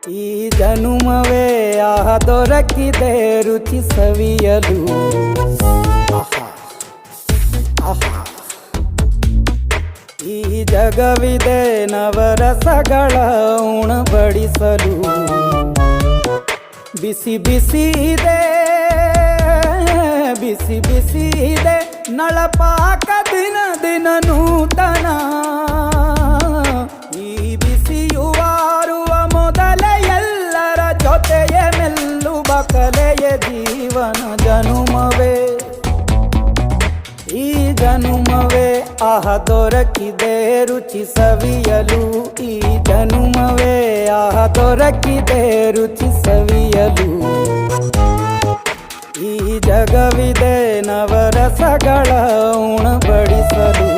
ಈ ಜನುಮವೇ ಆಹ ದೊರಕಿದೆ ರುಚಿ ಸವಿಯಲು. ಈ ಜಗವಿದೆ ನವರಸಗಳ ಉಣಬಡಿಸಲು. ಬಿಸಿ ಬಿಸಿ ಇದೆ, ಬಿಸಿ ಬಿಸಿ ಇದೆ ನಳಪಾಕ ದಿನ ದಿನ ನೂತನ. ಈ ಬಿಸಿಯುವಾರುವ ಮೊದಲೇ ಎಲ್ಲರ ಜೊತೆಯೇ ಮೆಲ್ಲುವ ಕಲೆಯ ಜೀವನ ಜನುಮವೇ. ಈ ಜನುಮವೇ ಆಹ ದೊರಕಿದೆ ರುಚಿ ಸವಿಯಲು. ಈ ಜನುಮವೇ ಆಹ ದೊರಕಿದೆ ರುಚಿ ಸವಿಯಲು. ಈ ಜಗವಿದೆ ನವರಸಗಳ ಉಣಬಡಿಸಲು.